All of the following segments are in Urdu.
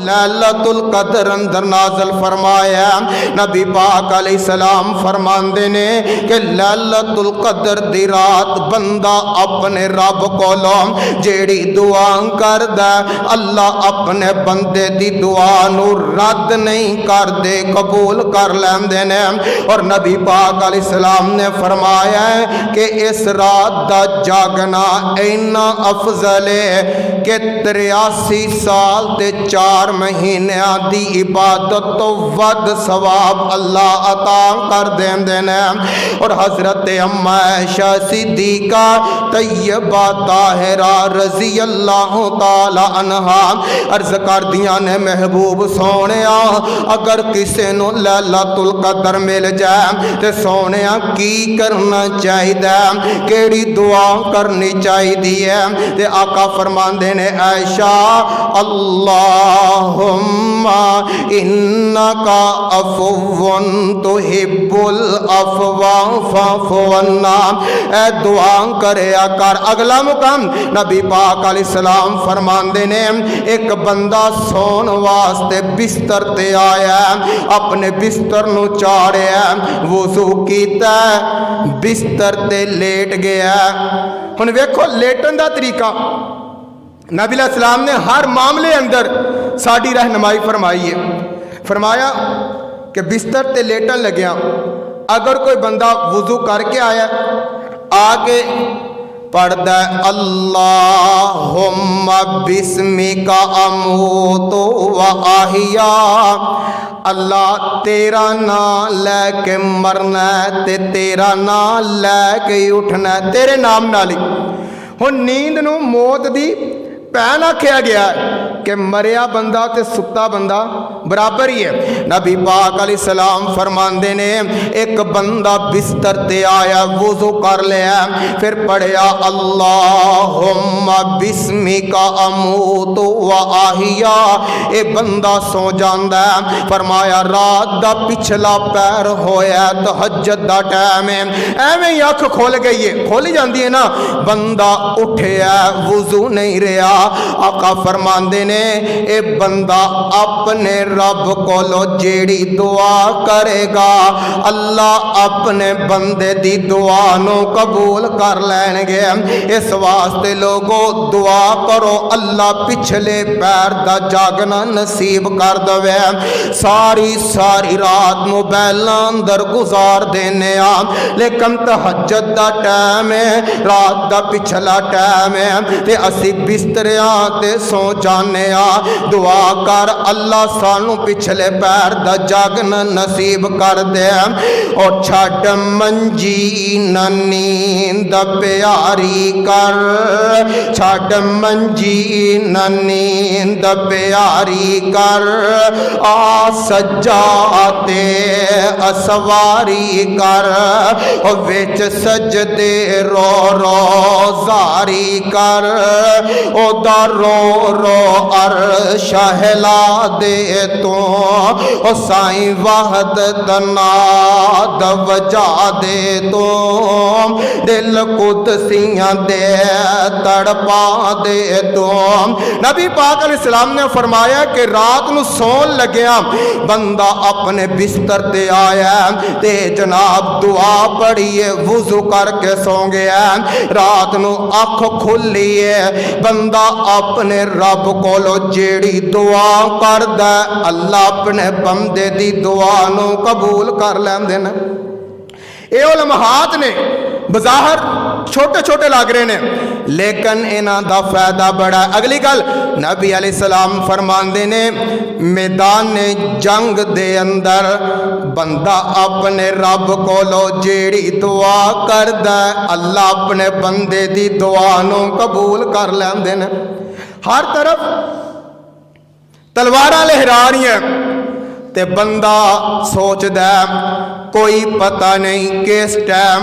لیلۃ القدر اندر نازل فرمایا. نبی پاک علیہ السلام فرماندے نے کہ لیلۃ القدر دی رات بندہ اپنے رب کولوں جیڑی دعا کردا اللہ اپنے بندے دی دعا نو رد نہیں کر دے, قبول کر لیندے نے. اور نبی پاک علیہ السلام نے فرمایا ہے کہ اس رات دا جاگنا اینا افضل ہے کہ 83 سال تے 4 مہینے دی عبادت تو ود ثواب اللہ عطا کر دیندے نے. اور حضرت ام عائشہ صدیقہ طیبہ طاہرہ رضی اللہ تعالی عنہا عرض کر دیاں نے محبوب سونیا اگر کسے نو لیلۃ القدر مل جائے تے سونیا کی کرنا چاہیے, کیڑی دعا کرنی چاہیے؟ تے آقا فرماندے نے عائشہ اللہم انکا عفو تحب العفو فاعف عنا, اے دعا کریا کر. اگلا مقام نبی پاک علیہ السلام فرماندے نے ایک بندہ سون واسطے بستر تے آیا, اپنے بستر نو چاڑیا, وضو کیتا, بستر تے لیٹ گیا. ہن ویکھو لیٹن دا طریقہ نبی علیہ السلام نے ہر معاملے اندر ساڈی رہنمائی فرمائی ہے. فرمایا کہ بستر تے لیٹن لگیا, اگر کوئی بندہ وضو کر کے آیا آگے پڑھدا ہے اللہم بسمک اموت و احیا, اللہ تیرا نام لے کے مرنا ہے تے تیرا نام لے کے اٹھنا ہے, تیرے نام نال ہی. ہن نیند نو موت دی پہن آکھیا گیا ہے کہ مریا بندہ تے ستا بندہ برابر ہی ہے. نبی پاک علیہ السلام فرماندے نے ایک بندہ بستر تے آیا, وضو کر لیا, پھر پڑھیا اللہم بسمک اموت و احیا, اے بندہ سو جاندا ہے. فرمایا رات دا پچھلا پیر ہویا, تہجد دا ٹائم ہے, ایویں ہی اکھ کھول گئی ہے, کھولی جاندی ہے نا, بندہ اٹھیا وضو نہیں رہا. آقا فرماندے نے اے بندہ اپنے رب کولو جیڑی دعا کرے گا اللہ اپنے بندے دی دعا نو قبول کر لین گے. اس واسطے لوگو دعا کرو اللہ پچھلے پیر دا جاگنا نصیب کر دوے. ساری رات موبائل اندر گزار دینے لیکن تہجد دا ٹائم ہے, رات دا پچھلا ٹائم ہے تے اسی بستر تے سو جانے دعا کر اللہ سانو پچھلے پیر دا جاگنا نصیب کر دے. اور چھڈ منجی نیند پیاری کر, چھڈ منجی نیند پیاری کر, آ سجاتے اسواری کر, وچ سجدے رو رو زاری کر, او دا رو رو عرش ہلا دے تو, او سائیں وحدت ناد وجا دے تو, دل قدسیاں دے تڑپا دے تو. نبی پاک علیہ السلام نے فرمایا کہ رات نو سون لگیا بندہ اپنے بستر تے آیا تے جناب دعا پڑھیے وضو کر کے سو گیا, رات نو اکھ کھلی ہے بندہ اپنے رب کولو جیڑی دعا کردا اللہ اپنے بندے دی دعا نو قبول کر لیندے نے. اے علماءات نے بظاہر چھوٹے چھوٹے لگ رہے نے لیکن انہاں دا فائدہ بڑا ہے. اگلی گل نبی علیہ السلام فرماندے نے میدان جنگ دے اندر بندہ اپنے رب کولو جیڑی دعا کردا اللہ اپنے بندے دی دعا نو قبول کر لیندے نے. ہر طرف تلواراں لہرا رہی ہیں تے بندہ سوچدا کوئی پتہ نہیں کس ٹائم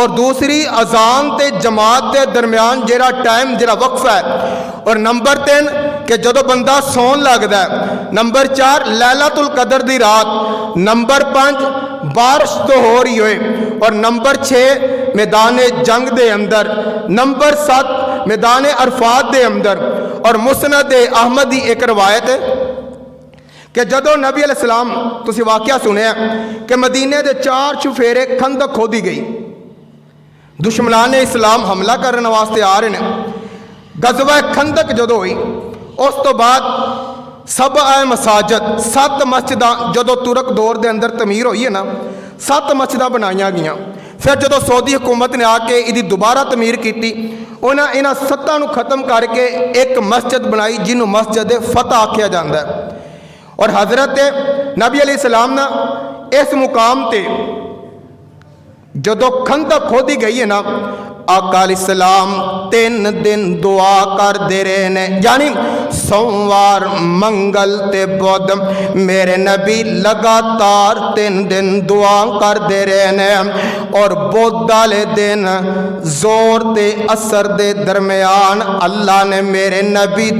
اور دوسری اذان تے جماعت دے درمیان جڑا ٹائم جڑا وقفہ ہے، اور نمبر 3 کہ جدو بندہ سون لگتا ہے، نمبر 4 لیلۃ القدر دی رات، نمبر 5 بارش تو ہو رہی ہوئے، اور نمبر 6 میدان جنگ دے اندر، نمبر 7 میدان عرفات دے اندر۔ اور مسند احمد دی ایک روایت ہے کہ جدو نبی علیہ السلام، تسی واقعہ سنیا کہ مدینے دے 4 چفیرے خندق کھودی گئی، دشمنان اسلام حملہ کرنے واسطے آ رہے ہیں۔ غزوہ خندق جدو ہوئی، اس تو بعد سبع مساجد 7 مسجداں جدو ترک دور دے اندر تعمیر ہوئی ہے نا، 7 مسجداں بنائیاں گئیاں۔ پھر جدو سعودی حکومت نے آ کے یہ دوبارہ تعمیر کی، انہاں 7 نو ختم کر کے ایک مسجد بنائی جنہوں مسجد فتح آکھیا جاندہ ہے۔ اور حضرت نبی علیہ السلام نا اس مقام تے جدو خندق کھودی گئی ہے نا، آقا علیہ السلام 3 دن دعا کر دے رہے نے، یعنی سوموار منگل تے بدھ میرے نبی لگاتار 3 دن دعا کر دے رہے نے، اور بدھ والے دن زور تے اثر دے درمیان اللہ نے میرے نبی